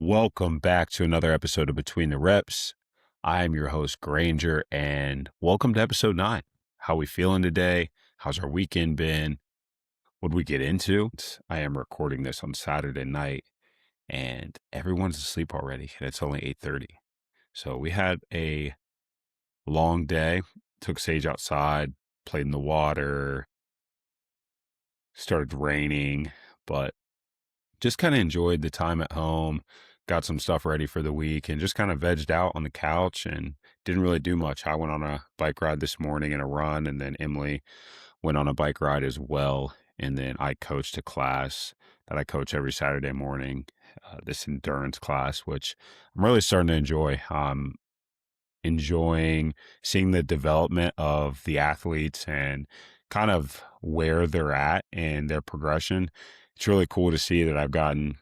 Welcome back to another episode of Between the Reps. I am your host, Granger, and welcome to episode 9. How we feeling today? How's our weekend been? What we get into? I am recording this on Saturday night, and everyone's asleep already, and it's only 8:30. So we had a long day, took Sage outside, played in the water, started raining, but just kind of enjoyed the time at home, got some stuff ready for the week, and just kind of vegged out on the couch and didn't really do much. I went on a bike ride this morning and a run, and then Emily went on a bike ride as well. And then I coached a class that I coach every Saturday morning, this endurance class, which I'm really starting to enjoy. Enjoying seeing the development of the athletes and kind of where they're at and their progression. It's really cool to see that I've gotten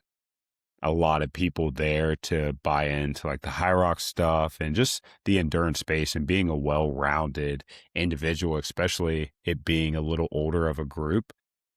a lot of people there to buy into like the high rock stuff and just the endurance space and being a well-rounded individual, especially it being a little older of a group.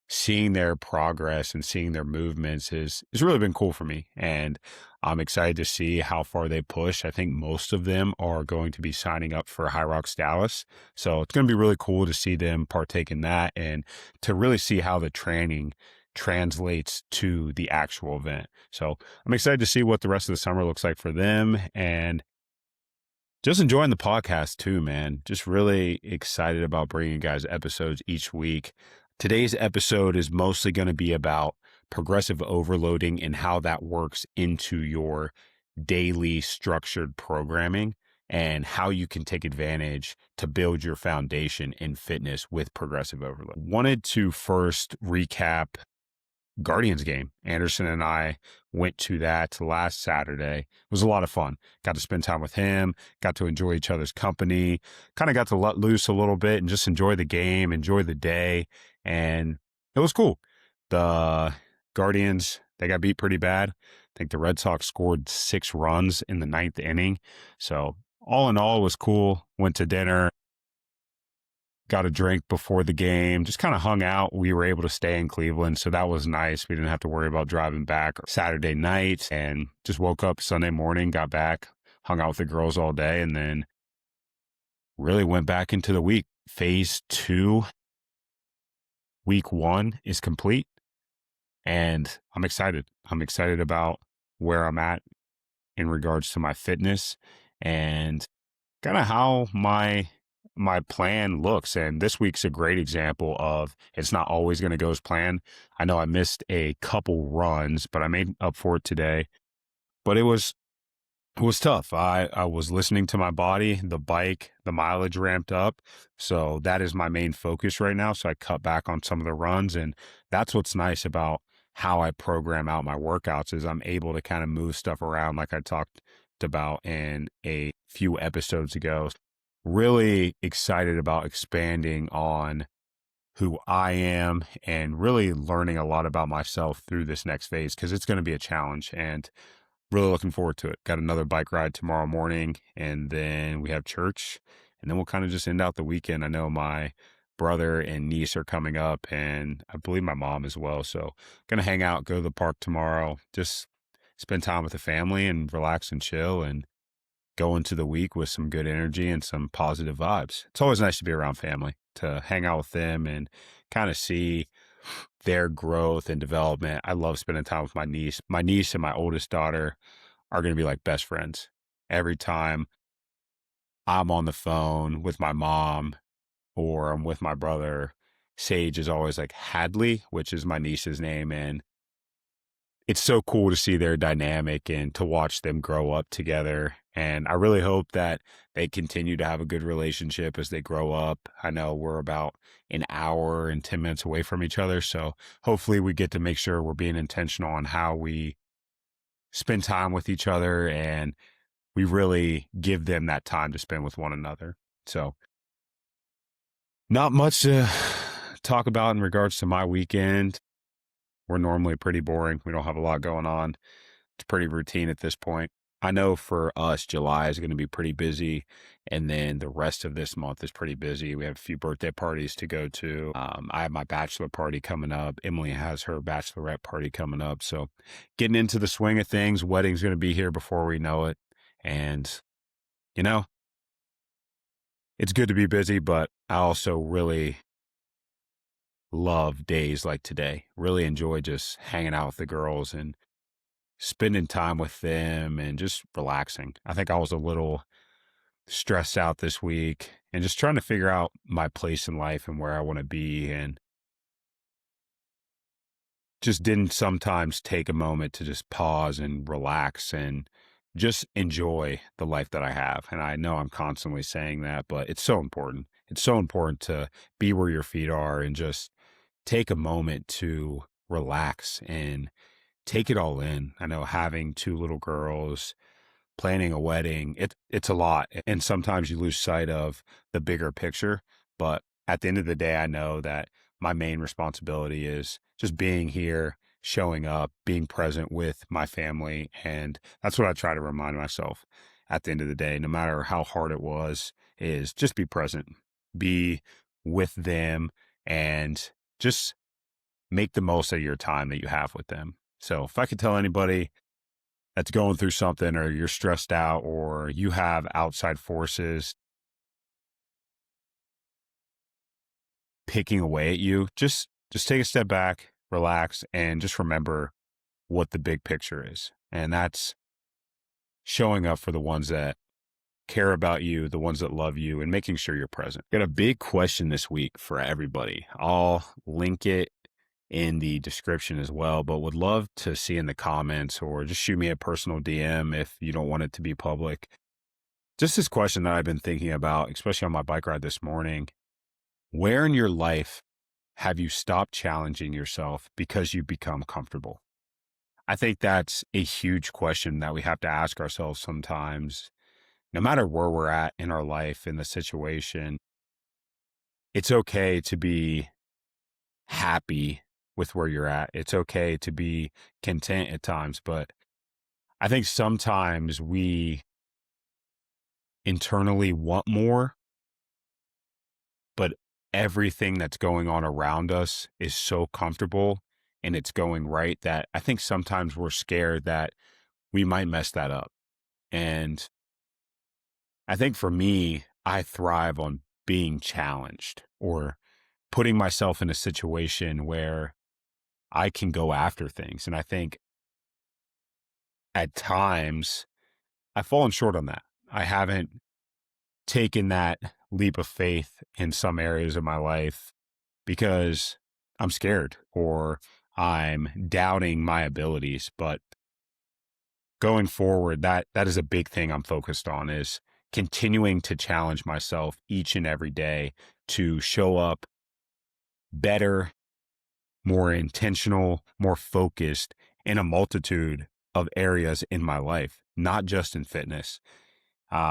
Seeing their progress and seeing their movements is really been cool for me. And I'm excited to see how far they push. I think most of them are going to be signing up for High Rocks Dallas. So it's going to be really cool to see them partake in that and to really see how the training translates to the actual event. So I'm excited to see what the rest of the summer looks like for them and just enjoying the podcast too, man. Just really excited about bringing you guys episodes each week. Today's episode is mostly going to be about progressive overloading and how that works into your daily structured programming and how you can take advantage to build your foundation in fitness with progressive overload. Wanted to first recap Guardians game. Anderson and I went to that last Saturday. It was a lot of fun. Got to spend time with him, got to enjoy each other's company, kind of got to let loose a little bit and just enjoy the game, enjoy the day. And it was cool. The Guardians, they got beat pretty bad. I think the Red Sox scored 6 runs in the 9th inning. So all in all, it was cool. Went to dinner, got a drink before the game, just kind of hung out. We were able to stay in Cleveland, so that was nice. We didn't have to worry about driving back Saturday night and just woke up Sunday morning, got back, hung out with the girls all day, and then really went back into the week. Phase 2, week 1 is complete, and I'm excited. I'm excited about where I'm at in regards to my fitness and kind of how my plan looks. And this week's a great example of it's not always going to go as planned. I know I missed a couple runs, but I made up for it today. But it was tough. I was listening to my body, the bike, the mileage ramped up. So that is my main focus right now. So I cut back on some of the runs. And that's what's nice about how I program out my workouts is I'm able to kind of move stuff around like I talked about in a few episodes ago. Really excited about expanding on who I am and really learning a lot about myself through this next phase because it's going to be a challenge and really looking forward to it. Got another bike ride tomorrow morning and then we have church and then we'll kind of just end out the weekend. I know my brother and niece are coming up and I believe my mom as well. So going to hang out, go to the park tomorrow, just spend time with the family and relax and chill and go into the week with some good energy and some positive vibes. It's always nice to be around family, to hang out with them and kind of see their growth and development. I love spending time with my niece. My niece and my oldest daughter are going to be like best friends. Every time I'm on the phone with my mom or I'm with my brother, Sage is always like Hadley, which is my niece's name. And it's so cool to see their dynamic and to watch them grow up together. And I really hope that they continue to have a good relationship as they grow up. I know we're about an hour and 10 minutes away from each other. So hopefully we get to make sure we're being intentional on how we spend time with each other and we really give them that time to spend with one another. So not much to talk about in regards to my weekend. We're normally pretty boring. We don't have a lot going on. It's pretty routine at this point. I know for us, July is going to be pretty busy. And then the rest of this month is pretty busy. We have a few birthday parties to go to. I have my bachelor party coming up. Emily has her bachelorette party coming up. So getting into the swing of things, wedding's going to be here before we know it. And, you know, it's good to be busy, but I also really love days like today. Really enjoy just hanging out with the girls and spending time with them and just relaxing. I think I was a little stressed out this week and just trying to figure out my place in life and where I want to be, and just didn't sometimes take a moment to just pause and relax and just enjoy the life that I have. And I know I'm constantly saying that, but it's so important. It's so important to be where your feet are and just take a moment to relax and take it all in. I know having two little girls, planning a wedding, it's a lot. And sometimes you lose sight of the bigger picture. But at the end of the day, I know that my main responsibility is just being here, showing up, being present with my family. And that's what I try to remind myself at the end of the day, no matter how hard it was, is just be present, be with them, and just make the most of your time that you have with them. So if I could tell anybody that's going through something, or you're stressed out, or you have outside forces picking away at you, just take a step back, relax, and just remember what the big picture is. And that's showing up for the ones that care about you, the ones that love you, and making sure you're present. Got a big question this week for everybody. I'll link it in the description as well, but would love to see in the comments, or just shoot me a personal DM if you don't want it to be public. Just this question that I've been thinking about, especially on my bike ride this morning. Where in your life have you stopped challenging yourself because you become comfortable? I think that's a huge question that we have to ask ourselves sometimes. No matter where we're at in our life, in the situation, it's okay to be happy with where you're at. It's okay to be content at times, but I think sometimes we internally want more, but everything that's going on around us is so comfortable and it's going right that I think sometimes we're scared that we might mess that up. And I think for me, I thrive on being challenged, or putting myself in a situation where I can go after things. And I think at times I've fallen short on that. I haven't taken that leap of faith in some areas of my life because I'm scared, or I'm doubting my abilities. But going forward, that is a big thing I'm focused on, is continuing to challenge myself each and every day to show up better, more intentional, more focused in a multitude of areas in my life, not just in fitness,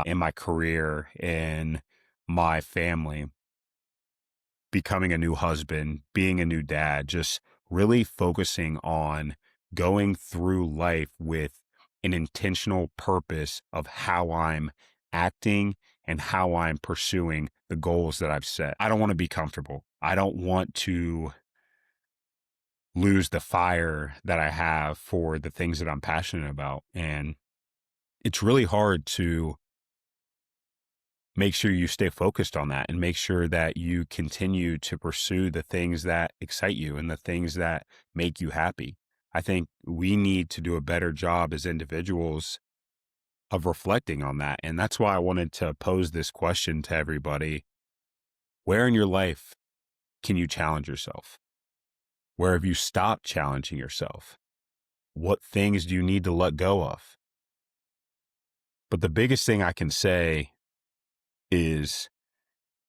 in my career, in my family, becoming a new husband, being a new dad, just really focusing on going through life with an intentional purpose of how I'm acting and how I'm pursuing the goals that I've set. I don't want to be comfortable. I don't want to lose the fire that I have for the things that I'm passionate about. And it's really hard to make sure you stay focused on that and make sure that you continue to pursue the things that excite you and the things that make you happy. I think we need to do a better job as individuals of reflecting on that. And that's why I wanted to pose this question to everybody. Where in your life can you challenge yourself? Where have you stopped challenging yourself? What things do you need to let go of? But the biggest thing I can say is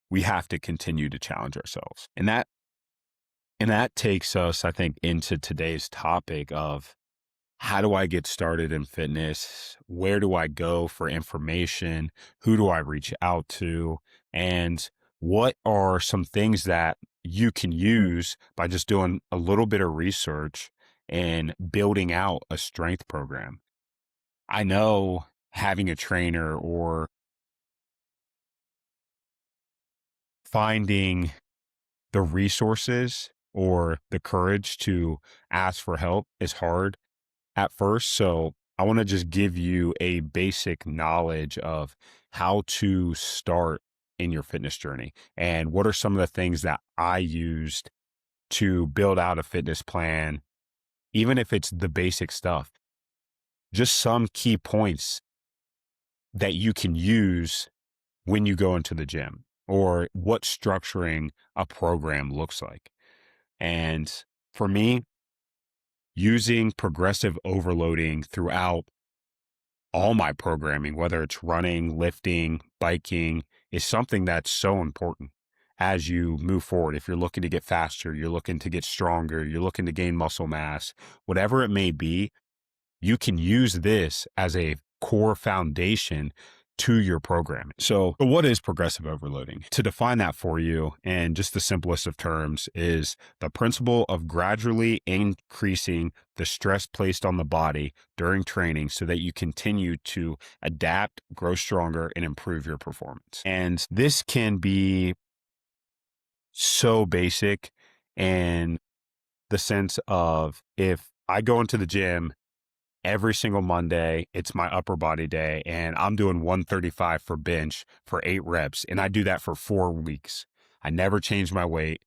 we have to continue to challenge ourselves. And that takes us, I think, into today's topic of, how do I get started in fitness? Where do I go for information? Who do I reach out to? And what are some things that you can use by just doing a little bit of research and building out a strength program? I know having a trainer or finding the resources or the courage to ask for help is hard at first. So I want to just give you a basic knowledge of how to start in your fitness journey and what are some of the things that I used to build out a fitness plan, even if it's the basic stuff, just some key points that you can use when you go into the gym or what structuring a program looks like. And for me, using progressive overloading throughout all my programming, whether it's running, lifting, biking, is something that's so important as you move forward. If you're looking to get faster, you're looking to get stronger, you're looking to gain muscle mass, whatever it may be, you can use this as a core foundation to your programming. So what is progressive overloading? To define that for you, and just the simplest of terms, is the principle of gradually increasing the stress placed on the body during training so that you continue to adapt, grow stronger, and improve your performance. And this can be so basic in the sense of, if I go into the gym every single Monday, it's my upper body day, and I'm doing 135 for bench for 8 reps, and I do that for 4 weeks. I never change my weight.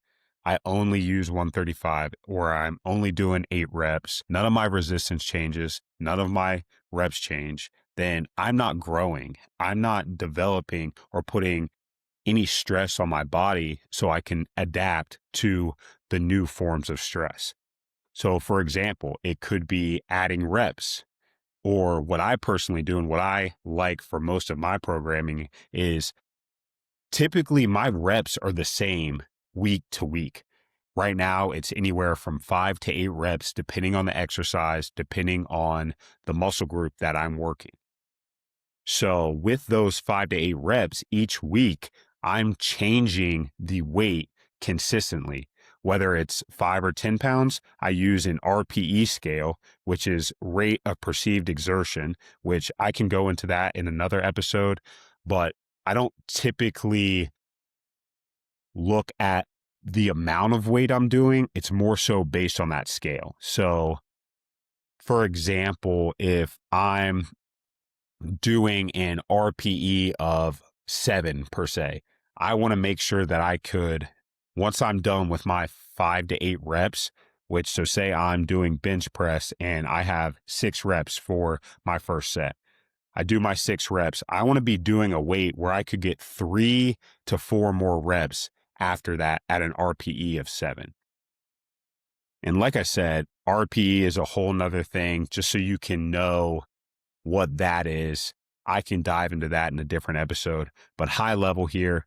I only use 135, or I'm only doing 8 reps. None of my resistance changes. None of my reps change. Then I'm not growing. I'm not developing or putting any stress on my body so I can adapt to the new forms of stress. So for example, it could be adding reps, or what I personally do and what I like for most of my programming is typically my reps are the same week to week. Right now, it's anywhere from 5 to 8 reps, depending on the exercise, depending on the muscle group that I'm working. So with those 5 to 8 reps each week, I'm changing the weight consistently. Whether it's 5 or 10 pounds, I use an RPE scale, which is rate of perceived exertion, which I can go into that in another episode, but I don't typically look at the amount of weight I'm doing. It's more so based on that scale. So for example, if I'm doing an RPE of 7 per se, I want to make sure that I could, once I'm done with my 5 to 8 reps, which, so say I'm doing bench press and I have 6 reps for my first set. I do my 6 reps. I want to be doing a weight where I could get 3 to 4 more reps after that at an RPE of 7. And like I said, RPE is a whole nother thing, just so you can know what that is. I can dive into that in a different episode, but high level here,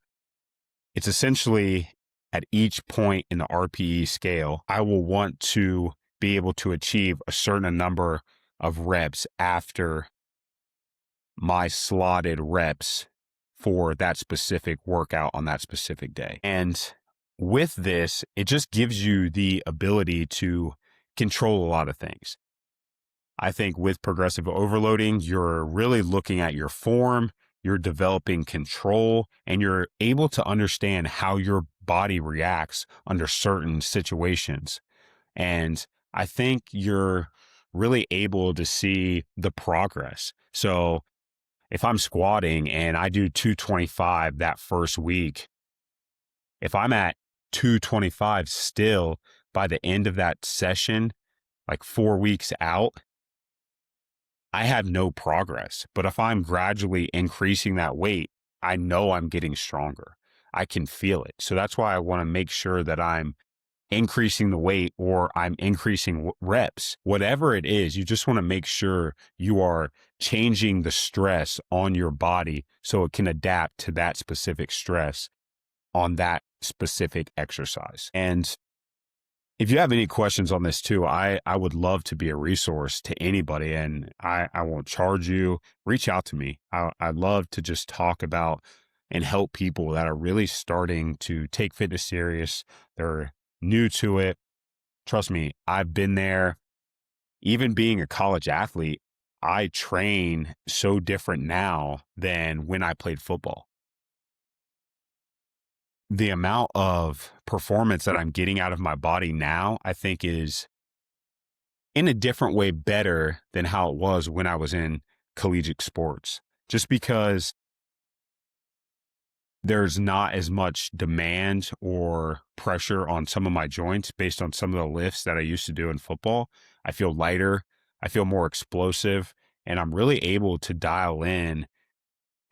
it's essentially at each point in the RPE scale, I will want to be able to achieve a certain number of reps after my slotted reps for that specific workout on that specific day. And with this, it just gives you the ability to control a lot of things. I think with progressive overloading, you're really looking at your form, you're developing control, and you're able to understand how your body reacts under certain situations. And I think you're really able to see the progress. So if I'm squatting and I do 225 that first week, if I'm at 225 still by the end of that session, like 4 weeks out, I have no progress. But if I'm gradually increasing that weight, I know I'm getting stronger. I can feel it. So that's why I want to make sure that I'm increasing the weight or I'm increasing reps. Whatever it is, you just want to make sure you are changing the stress on your body so it can adapt to that specific stress on that specific exercise. And if you have any questions on this too, I would love to be a resource to anybody, and I won't charge you. Reach out to me. I'd love to just talk about and help people that are really starting to take fitness serious. They're new to it. Trust me, I've been there. Even being a college athlete, I train so different now than when I played football. The amount of performance that I'm getting out of my body now, I think is in a different way better than how it was when I was in collegiate sports. Just because there's not as much demand or pressure on some of my joints based on some of the lifts that I used to do in football. I feel lighter, I feel more explosive, and I'm really able to dial in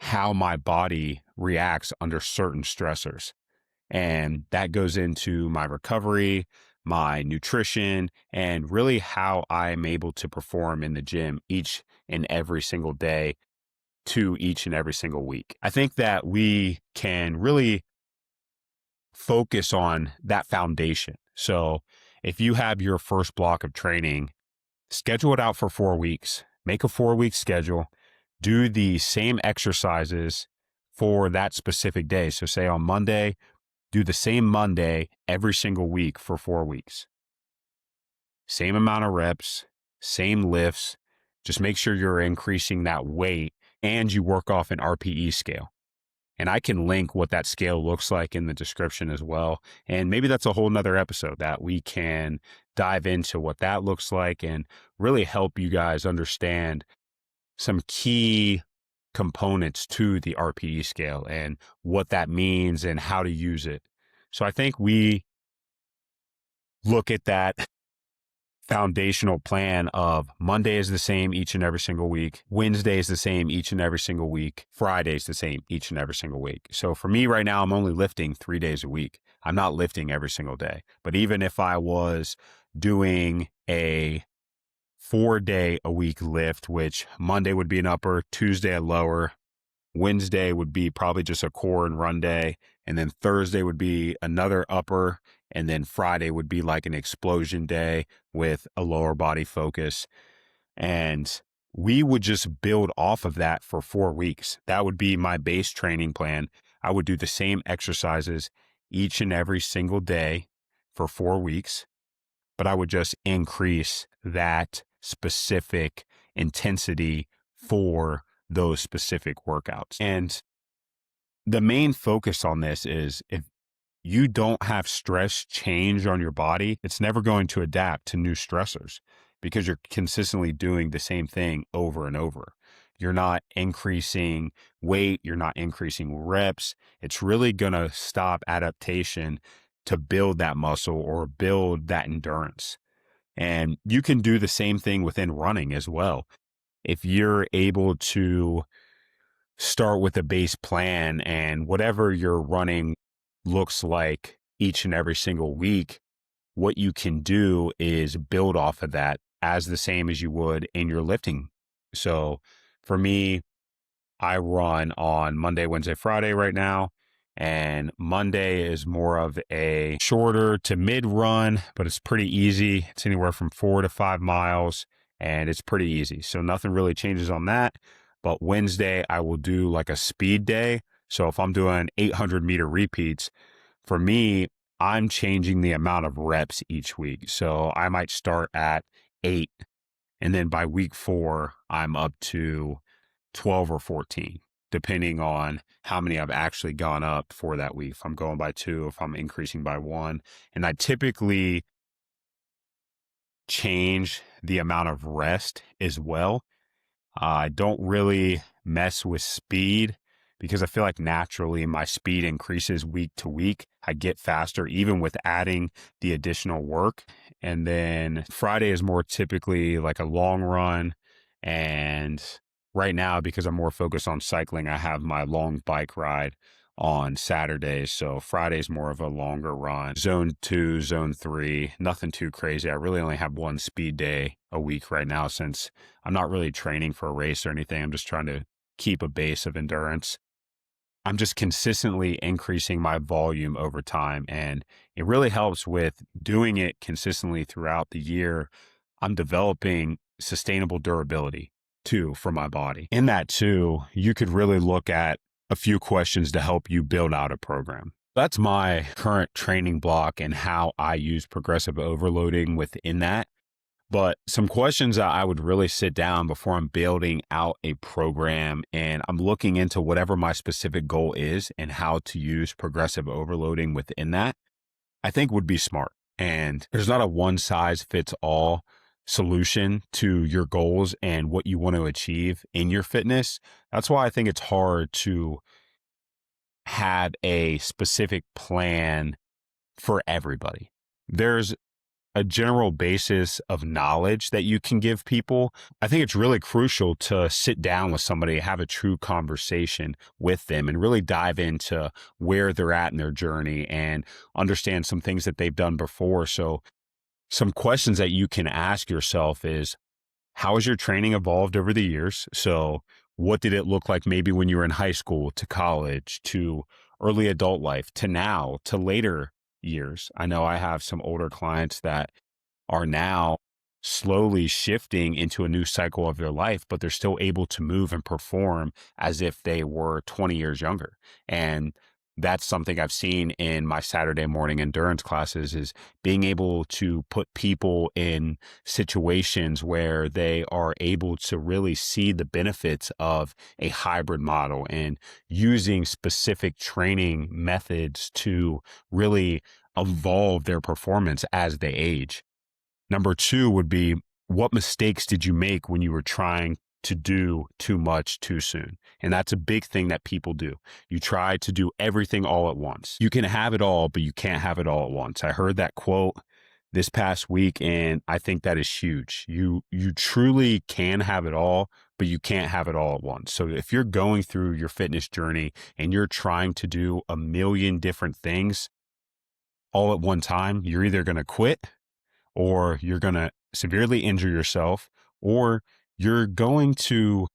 how my body reacts under certain stressors. And that goes into my recovery, my nutrition, and really how I'm able to perform in the gym each and every single day to each and every single week. I think that we can really focus on that foundation. So if you have your first block of training, schedule it out for 4 weeks, make a 4 week schedule, do the same exercises for that specific day. So say on Monday, do the same Monday every single week for 4 weeks. Same amount of reps, same lifts. Just make sure you're increasing that weight and you work off an RPE scale. And I can link what that scale looks like in the description as well. And maybe that's a whole nother episode that we can dive into what that looks like and really help you guys understand some key components to the RPE scale and what that means and how to use it. So I think we look at that foundational plan of Monday is the same each and every single week. Wednesday is the same each and every single week. Friday is the same each and every single week. So for me right now, I'm only lifting 3 days a week. I'm not lifting every single day. But even if I was doing a 4 day a week lift, which Monday would be an upper, Tuesday a lower, Wednesday would be probably just a core and run day. And then Thursday would be another upper. And then Friday would be like an explosion day with a lower body focus. And we would just build off of that for 4 weeks. That would be my base training plan. I would do the same exercises each and every single day for 4 weeks, but I would just increase that specific intensity for those specific workouts. And the main focus on this is if you don't have stress change on your body, it's never going to adapt to new stressors because you're consistently doing the same thing over and over. You're not increasing weight, you're not increasing reps. It's really going to stop adaptation to build that muscle or build that endurance. And you can do the same thing within running as well. If you're able to start with a base plan and whatever your running looks like each and every single week, what you can do is build off of that as the same as you would in your lifting. So for me, I run on Monday, Wednesday, Friday right now. And Monday is more of a shorter to mid run, but it's pretty easy. It's anywhere from 4 to 5 miles and it's pretty easy. So nothing really changes on that. But Wednesday, I will do like a speed day. So if I'm doing 800-meter repeats, for me, I'm changing the amount of reps each week. So I might start at 8, and then by week 4, I'm up to 12 or 14, depending on how many I've actually gone up for that week. If I'm going by 2, if I'm increasing by 1. And I typically change the amount of rest as well. I don't really mess with speed because I feel like naturally my speed increases week to week. I get faster even with adding the additional work. And then Friday is more typically like a long run. And right now, because I'm more focused on cycling, I have my long bike ride on Saturdays. So Friday's more of a longer run. Zone 2, zone 3, nothing too crazy. I really only have one speed day a week right now since I'm not really training for a race or anything. I'm just trying to keep a base of endurance. I'm just consistently increasing my volume over time. And it really helps with doing it consistently throughout the year. I'm developing sustainable durability too for my body. In that too, you could really look at a few questions to help you build out a program. That's my current training block and how I use progressive overloading within that. But some questions that I would really sit down before I'm building out a program and I'm looking into whatever my specific goal is and how to use progressive overloading within that, I think would be smart. And there's not a one size fits all solution to your goals and what you want to achieve in your fitness. That's why I think it's hard to have a specific plan for everybody. There's a general basis of knowledge that you can give people. I think it's really crucial to sit down with somebody, have a true conversation with them, and really dive into where they're at in their journey and understand some things that they've done before. So, some questions that you can ask yourself is, how has your training evolved over the years? So, what did it look like maybe when you were in high school to college to early adult life to now to later years? I know I have some older clients that are now slowly shifting into a new cycle of their life, but they're still able to move and perform as if they were 20 years younger. And that's something I've seen in my Saturday morning endurance classes is being able to put people in situations where they are able to really see the benefits of a hybrid model and using specific training methods to really evolve their performance as they age. Number two would be, what mistakes did you make when you were trying to do too much too soon? And that's a big thing that people do. You try to do everything all at once. You can have it all, but you can't have it all at once. I heard that quote this past week, and I think that is huge. You truly can have it all, but you can't have it all at once. So if you're going through your fitness journey and you're trying to do a million different things all at one time, you're either going to quit or you're going to severely injure yourself, or you're going to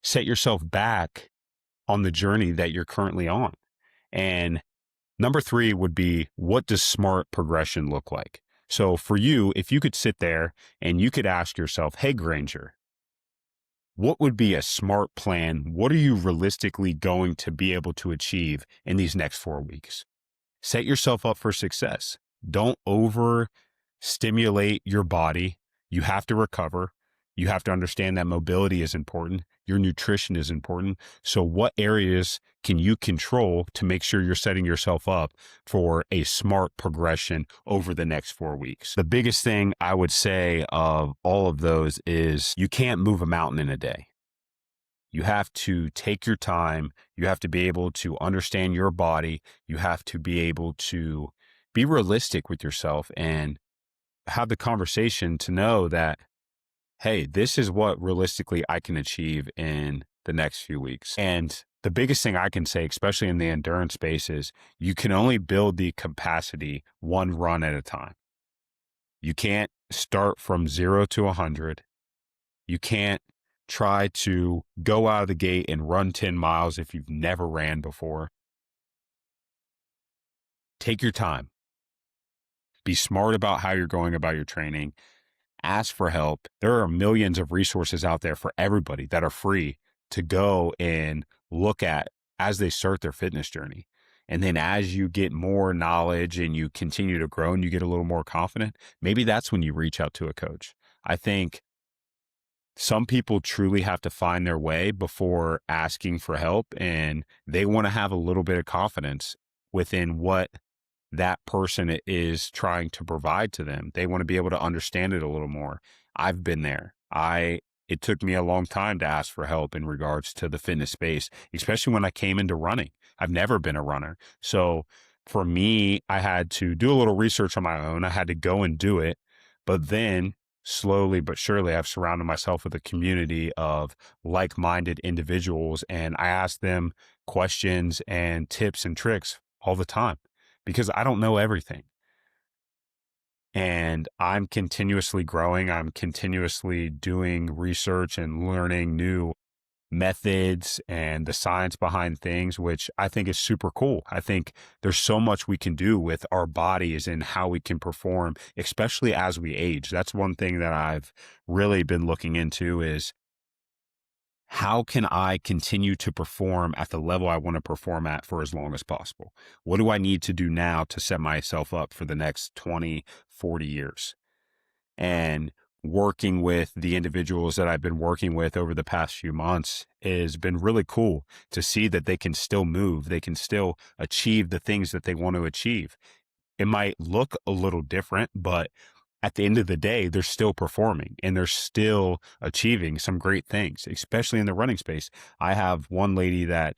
set yourself back on the journey that you're currently on. And number three would be, what does smart progression look like? So for you, if you could sit there and you could ask yourself, hey, Granger, what would be a smart plan? What are you realistically going to be able to achieve in these next 4 weeks? Set yourself up for success. Don't overstimulate your body. You have to recover. You have to understand that mobility is important. Your nutrition is important. So what areas can you control to make sure you're setting yourself up for a smart progression over the next 4 weeks? The biggest thing I would say of all of those is you can't move a mountain in a day. You have to take your time. You have to be able to understand your body. You have to be able to be realistic with yourself and have the conversation to know that, hey, this is what realistically I can achieve in the next few weeks. And the biggest thing I can say, especially in the endurance space, is you can only build the capacity one run at a time. You can't start from 0 to 100. You can't try to go out of the gate and run 10 miles if you've never ran before. Take your time. Be smart about how you're going about your training. Ask for help. There are millions of resources out there for everybody that are free to go and look at as they start their fitness journey. And then as you get more knowledge and you continue to grow and you get a little more confident, maybe that's when you reach out to a coach. I think some people truly have to find their way before asking for help, and they want to have a little bit of confidence within what that person is trying to provide to them. They want to be able to understand it a little more. I've been there. It took me a long time to ask for help in regards to the fitness space, especially when I came into running. I've never been a runner. So for me, I had to do a little research on my own. I had to go and do it. But then slowly but surely, I've surrounded myself with a community of like-minded individuals, and I ask them questions and tips and tricks all the time because I don't know everything. And I'm continuously growing. I'm continuously doing research and learning new methods and the science behind things, which I think is super cool. I think there's so much we can do with our bodies and how we can perform, especially as we age. That's one thing that I've really been looking into is, how can I continue to perform at the level I want to perform at for as long as possible? What do I need to do now to set myself up for the next 20, 40 years? And working with the individuals that I've been working with over the past few months has been really cool to see that they can still move. They can still achieve the things that they want to achieve. It might look a little different, but at the end of the day, they're still performing and they're still achieving some great things, especially in the running space. I have one lady that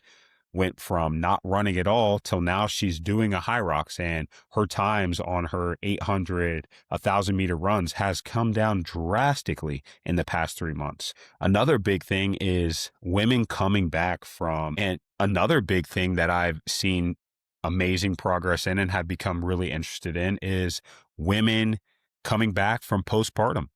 went from not running at all till now she's doing a high rocks, and her times on her 800, 1,000 meter runs has come down drastically in the past 3 months. Another big thing is women coming back from, and another big thing that I've seen amazing progress in and have become really interested in is women coming back from postpartum.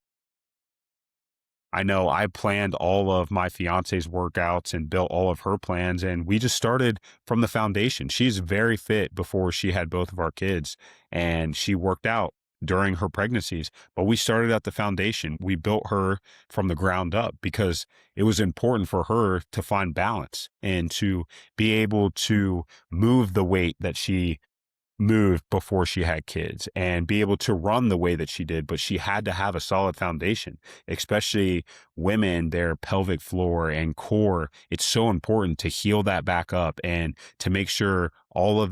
I know I planned all of my fiance's workouts and built all of her plans, and we just started from the foundation. She's very fit before she had both of our kids, and she worked out during her pregnancies. But we started at the foundation. We built her from the ground up because it was important for her to find balance and to be able to move the weight that she moved before she had kids and be able to run the way that she did, but she had to have a solid foundation, especially women, their pelvic floor and core. It's so important to heal that back up and to make sure all of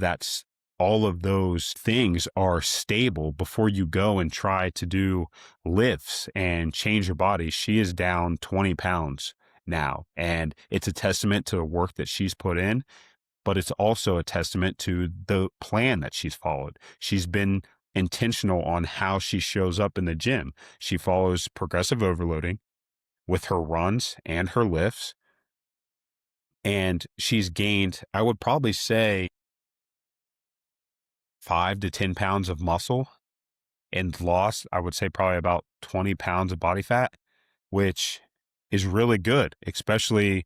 those things are stable before you go and try to do lifts and change your body. She is down 20 pounds now, and it's a testament to the work that she's put in, but it's also a testament to the plan that she's followed. She's been intentional on how she shows up in the gym. She follows progressive overloading with her runs and her lifts. And she's gained, I would probably say, 5 to 10 pounds of muscle and lost, I would say, probably about 20 pounds of body fat, which is really good, especially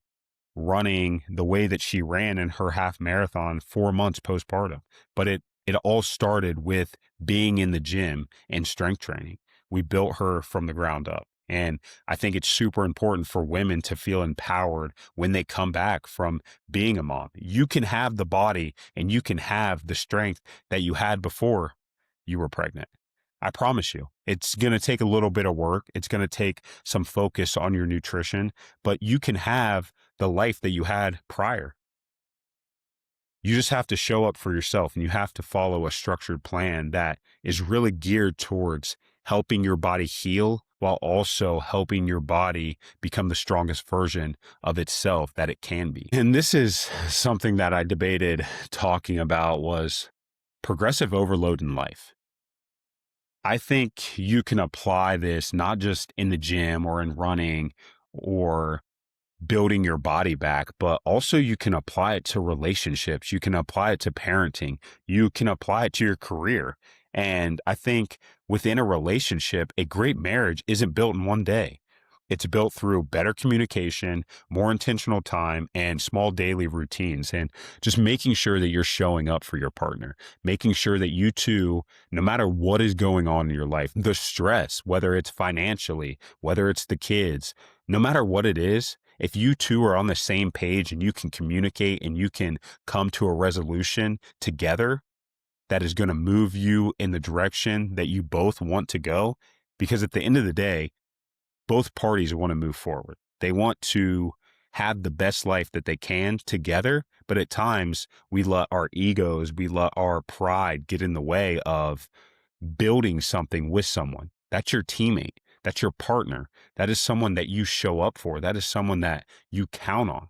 running the way that she ran in her half marathon 4 months postpartum. But it all started with being in the gym and strength training. We built her from the ground up. And I think it's super important for women to feel empowered when they come back from being a mom. You can have the body and you can have the strength that you had before you were pregnant. I promise you, it's going to take a little bit of work. It's going to take some focus on your nutrition, but you can have the life that you had prior. You just have to show up for yourself and you have to follow a structured plan that is really geared towards helping your body heal while also helping your body become the strongest version of itself that it can be. And this is something that I debated talking about was progressive overload in life. I think you can apply this not just in the gym or in running or building your body back, but also you can apply it to relationships. You can apply it to parenting. You can apply it to your career. And I think within a relationship, a great marriage isn't built in one day. It's built through better communication, more intentional time, and small daily routines, and just making sure that you're showing up for your partner, making sure that you two, no matter what is going on in your life, the stress, whether it's financially, whether it's the kids, no matter what it is, if you two are on the same page and you can communicate and you can come to a resolution together that is going to move you in the direction that you both want to go, because at the end of the day, both parties want to move forward. They want to have the best life that they can together. But at times we let our egos, we let our pride get in the way of building something with someone. That's your teammate. That's your partner. That is someone that you show up for. That is someone that you count on.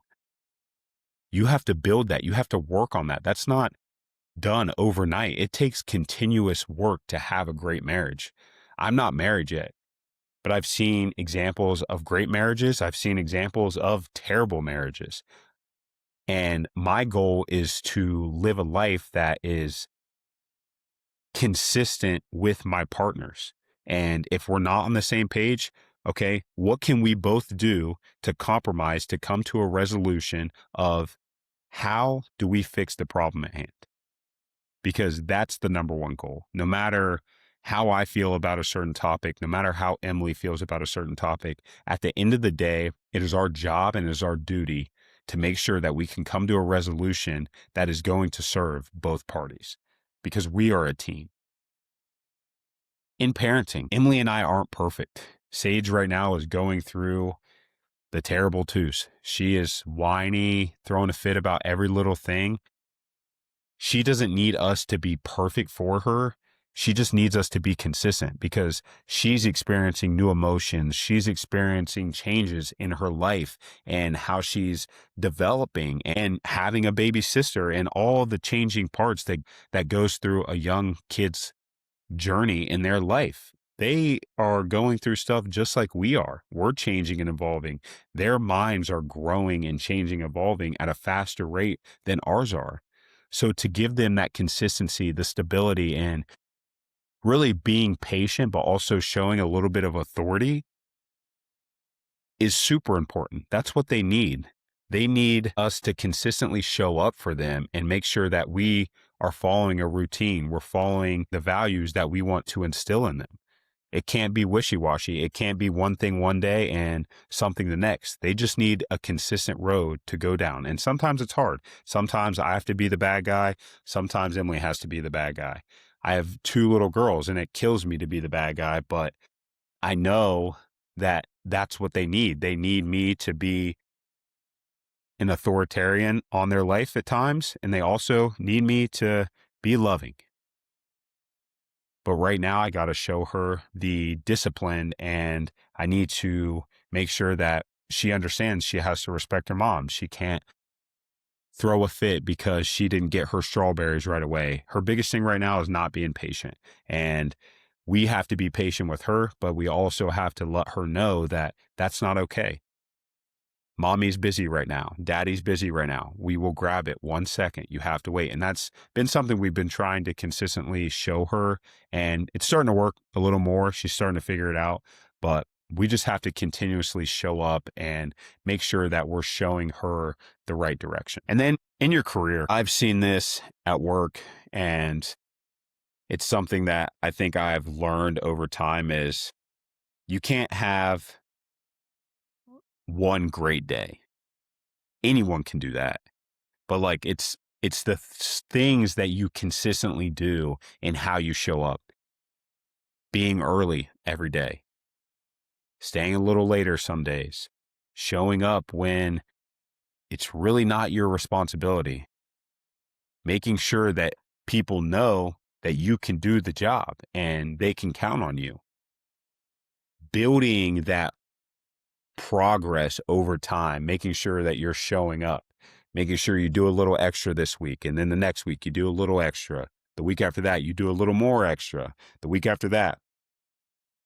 You have to build that. You have to work on that. That's not done overnight. It takes continuous work to have a great marriage. I'm not married yet, but I've seen examples of great marriages. I've seen examples of terrible marriages. And my goal is to live a life that is consistent with my partners. And if we're not on the same page, okay, what can we both do to compromise, to come to a resolution of how do we fix the problem at hand? Because that's the number one goal. No matter how I feel about a certain topic, no matter how Emily feels about a certain topic, at the end of the day, it is our job and it is our duty to make sure that we can come to a resolution that is going to serve both parties, because we are a team. In parenting, Emily and I aren't perfect. Sage right now is going through the terrible twos. She is whiny, throwing a fit about every little thing. She doesn't need us to be perfect for her. She just needs us to be consistent because she's experiencing new emotions. She's experiencing changes in her life and how she's developing and having a baby sister and all the changing parts that goes through a young kid's journey in their life. They are going through stuff just like we are. We're changing and evolving. Their minds are growing and changing, evolving at a faster rate than ours are. So to give them that consistency, the stability, and really being patient, but also showing a little bit of authority is super important. That's what they need. They need us to consistently show up for them and make sure that we are following a routine. We're following the values that we want to instill in them. It can't be wishy-washy. It can't be one thing one day and something the next. They just need a consistent road to go down. And sometimes it's hard. Sometimes I have to be the bad guy. Sometimes Emily has to be the bad guy. I have 2 little girls and it kills me to be the bad guy, but I know that that's what they need. They need me to be an authoritarian on their life at times, and they also need me to be loving. But right now, I got to show her the discipline, and I need to make sure that she understands she has to respect her mom. She can't throw a fit because she didn't get her strawberries right away. Her biggest thing right now is not being patient. And we have to be patient with her, but we also have to let her know that that's not okay. Mommy's busy right now. Daddy's busy right now. We will grab it 1 second. You have to wait. And that's been something we've been trying to consistently show her. And it's starting to work a little more. She's starting to figure it out. But we just have to continuously show up and make sure that we're showing her the right direction. And then in your career, I've seen this at work, and it's something that I think I've learned over time is you can't have one great day. Anyone can do that. But like it's the things that you consistently do and how you show up. Being early every day. Staying a little later some days. Showing up when it's really not your responsibility. Making sure that people know that you can do the job and they can count on you. Building that progress over time, making sure that you're showing up, making sure you do a little extra this week. And then the next week, you do a little extra. The week after that, you do a little more extra. The week after that,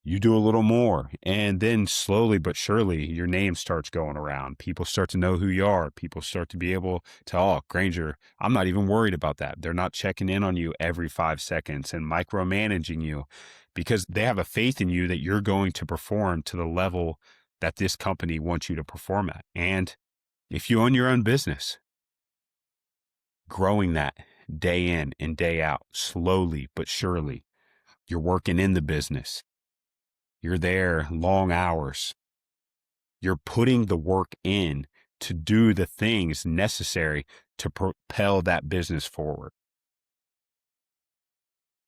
you do a little more. And then slowly but surely, your name starts going around. People start to know who you are. People start to be able to, oh, Granger, I'm not even worried about that. They're not checking in on you every 5 seconds and micromanaging you because they have a faith in you that you're going to perform to the level that this company wants you to perform at. And if you own your own business, growing that day in and day out, slowly but surely, you're working in the business. You're there long hours. You're putting the work in to do the things necessary to propel that business forward.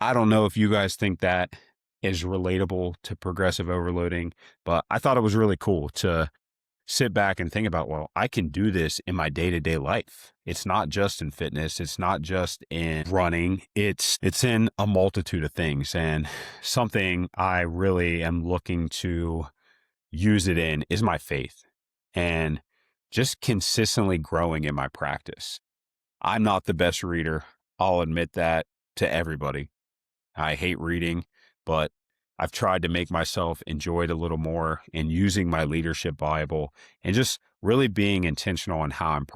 I don't know if you guys think that is relatable to progressive overloading, but I thought it was really cool to sit back and think about, well, I can do this in my day-to-day life. It's not just in fitness. It's not just in running. It's in a multitude of things. And something I really am looking to use it in is my faith and just consistently growing in my practice. I'm not the best reader. I'll admit that to everybody. I hate reading, but I've tried to make myself enjoy it a little more in using my leadership Bible and just really being intentional on how I'm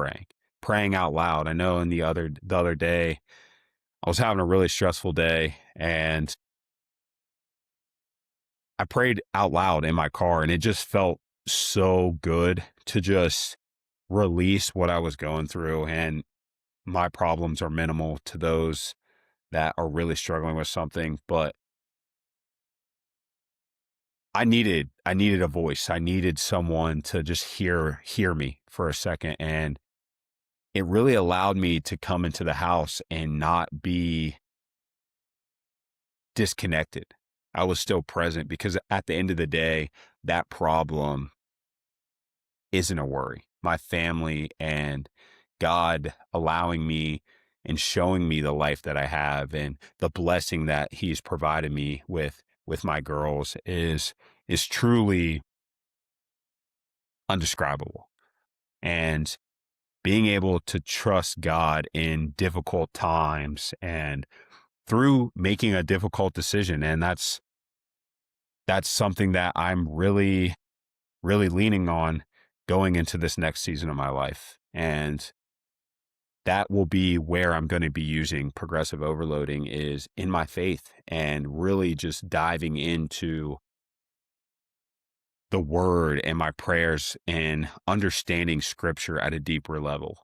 praying out loud. I know the other day I was having a really stressful day and I prayed out loud in my car, and it just felt so good to just release what I was going through. And my problems are minimal to those that are really struggling with something, but I needed a voice. I needed someone to just hear me for a second. And it really allowed me to come into the house and not be disconnected. I was still present, because at the end of the day, that problem isn't a worry. My family and God allowing me and showing me the life that I have and the blessing that he's provided me with my girls is truly undescribable. And being able to trust God in difficult times and through making a difficult decision. And that's something that I'm really, really leaning on going into this next season of my life. And that will be where I'm going to be using progressive overloading, is in my faith, and really just diving into the word and my prayers and understanding scripture at a deeper level,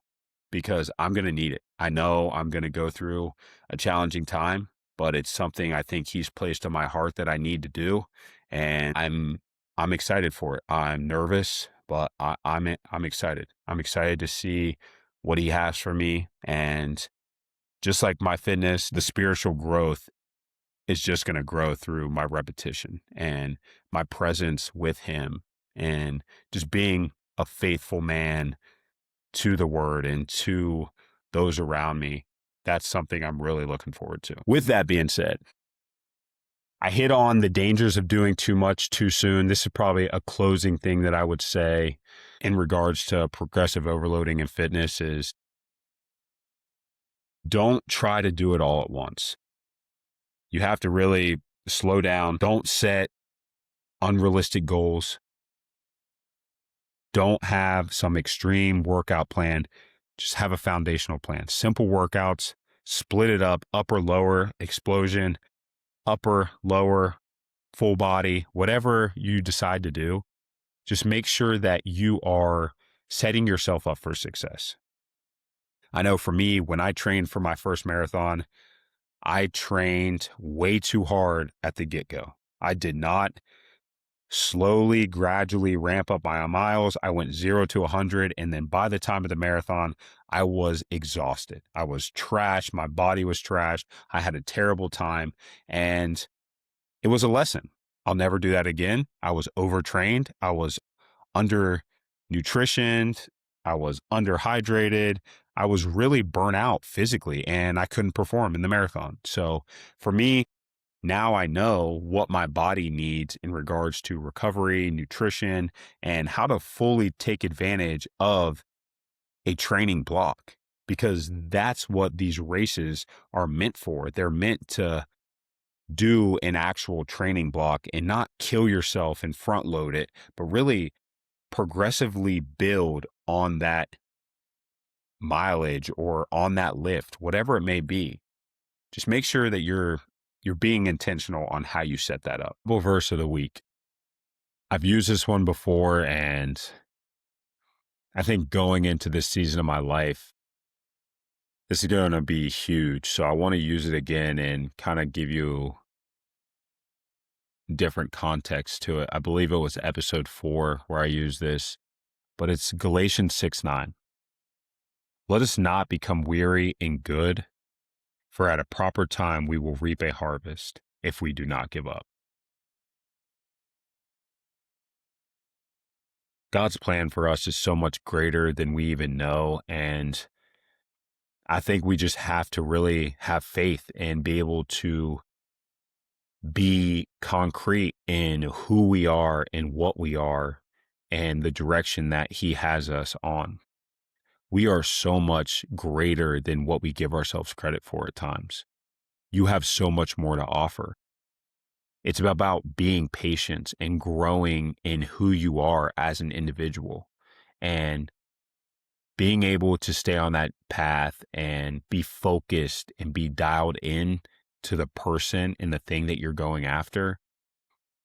because I'm going to need it. I know I'm going to go through a challenging time, but it's something I think he's placed on my heart that I need to do. And I'm excited for it. I'm nervous, but I'm excited. I'm excited to see what he has for me. And just like my fitness, the spiritual growth is just going to grow through my repetition and my presence with him, and just being a faithful man to the word and to those around me. That's something I'm really looking forward to. With that being said, I hit on the dangers of doing too much too soon. This is probably a closing thing that I would say in regards to progressive overloading in fitness is, don't try to do it all at once. You have to really slow down. Don't set unrealistic goals. Don't have some extreme workout plan. Just have a foundational plan. Simple workouts, split it up, upper, lower, explosion, upper, lower, full body, whatever you decide to do. Just make sure that you are setting yourself up for success. I know for me, when I trained for my first marathon, I trained way too hard at the get-go. I did not slowly, gradually ramp up my miles. I went 0 to 100. And then by the time of the marathon, I was exhausted. I was trashed. My body was trashed. I had a terrible time. And it was a lesson. I'll never do that again. I was overtrained. I was under nutritioned. I was underhydrated. I was really burnt out physically, and I couldn't perform in the marathon. So for me, now I know what my body needs in regards to recovery, nutrition, and how to fully take advantage of a training block, because that's what these races are meant for. They're meant to do an actual training block and not kill yourself and front load it, but really progressively build on that mileage or on that lift, whatever it may be. Just make sure that you're being intentional on how you set that up. Bible verse of the week. I've used this one before, and I think going into this season of my life, this is going to be huge. So I want to use it again and kind of give you different context to it. I believe it was episode 4 where I used this, but it's Galatians 6:9. Let us not become weary in good, for at a proper time we will reap a harvest if we do not give up. God's plan for us is so much greater than we even know. And I think we just have to really have faith and be able to be concrete in who we are and what we are and the direction that he has us on. We are so much greater than what we give ourselves credit for at times. You have so much more to offer. It's about being patient and growing in who you are as an individual, and being able to stay on that path and be focused and be dialed in to the person and the thing that you're going after.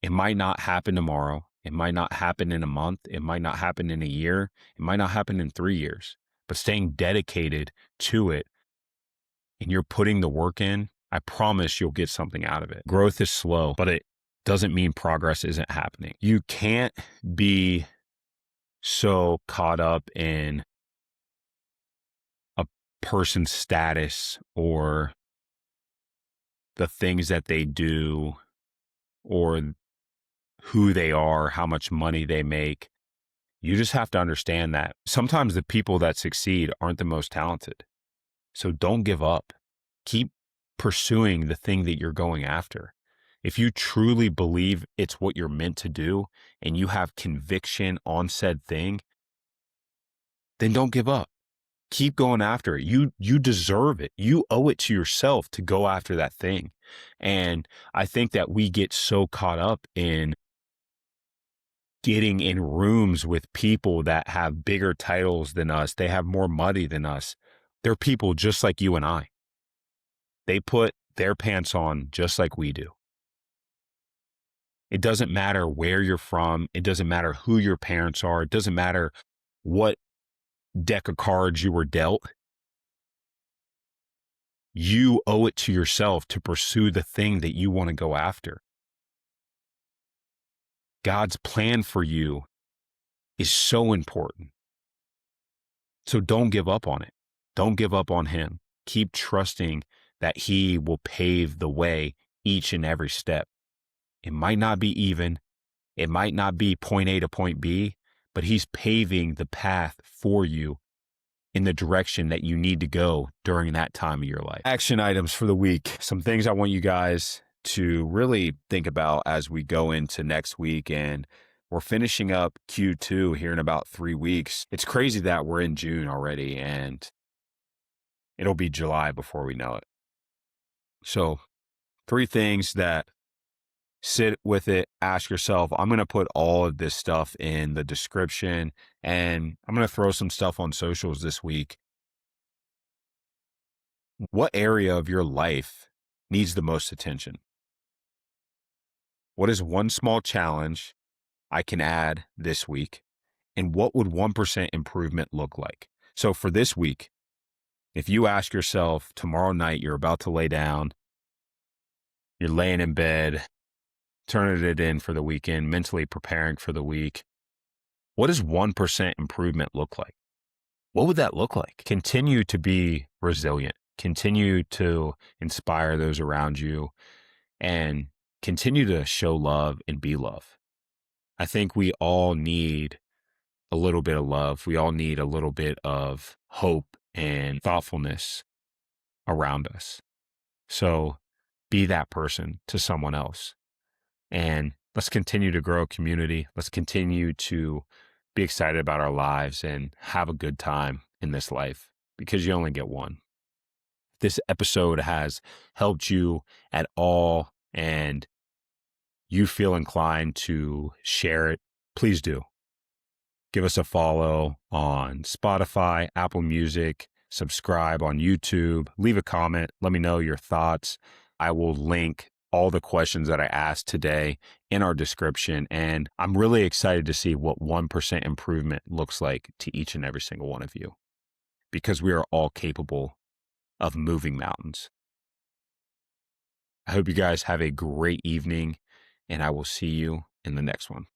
It might not happen tomorrow. It might not happen in a month. It might not happen in a year. It might not happen in 3 years, but staying dedicated to it and you're putting the work in, I promise you'll get something out of it. Growth is slow, but it doesn't mean progress isn't happening. You can't be so caught up in a person's status or the things that they do or who they are, how much money they make. You just have to understand that sometimes the people that succeed aren't the most talented. So don't give up. Keep pursuing the thing that you're going after. If you truly believe it's what you're meant to do and you have conviction on said thing, then don't give up. Keep going after it. You deserve it. You owe it to yourself to go after that thing. And I think that we get so caught up in getting in rooms with people that have bigger titles than us. They have more money than us. They're people just like you and I. They put their pants on just like we do. It doesn't matter where you're from. It doesn't matter who your parents are. It doesn't matter what deck of cards you were dealt. You owe it to yourself to pursue the thing that you want to go after. God's plan for you is so important. So don't give up on it. Don't give up on him. Keep trusting that he will pave the way each and every step. It might not be even. It might not be point A to point B, but he's paving the path for you in the direction that you need to go during that time of your life. Action items for the week. Some things I want you guys to really think about as we go into next week. And we're finishing up Q2 here in about 3 weeks. It's crazy that we're in June already and it'll be July before we know it. So 3 things that sit with it, ask yourself. I'm going to put all of this stuff in the description and I'm going to throw some stuff on socials this week. What area of your life needs the most attention? What is one small challenge I can add this week? And what would 1% improvement look like? So for this week, if you ask yourself tomorrow night, you're about to lay down, you're laying in bed, turning it in for the weekend, mentally preparing for the week. What does 1% improvement look like? What would that look like? Continue to be resilient. Continue to inspire those around you and continue to show love and be love. I think we all need a little bit of love. We all need a little bit of hope and thoughtfulness around us. So be that person to someone else. And let's continue to grow a community. Let's continue to be excited about our lives and have a good time in this life because you only get one. If this episode has helped you at all and you feel inclined to share it, please do. Give us a follow on Spotify, Apple Music, subscribe on YouTube, leave a comment, let me know your thoughts. I will link all the questions that I asked today in our description. And I'm really excited to see what 1% improvement looks like to each and every single one of you, because we are all capable of moving mountains. I hope you guys have a great evening, and I will see you in the next one.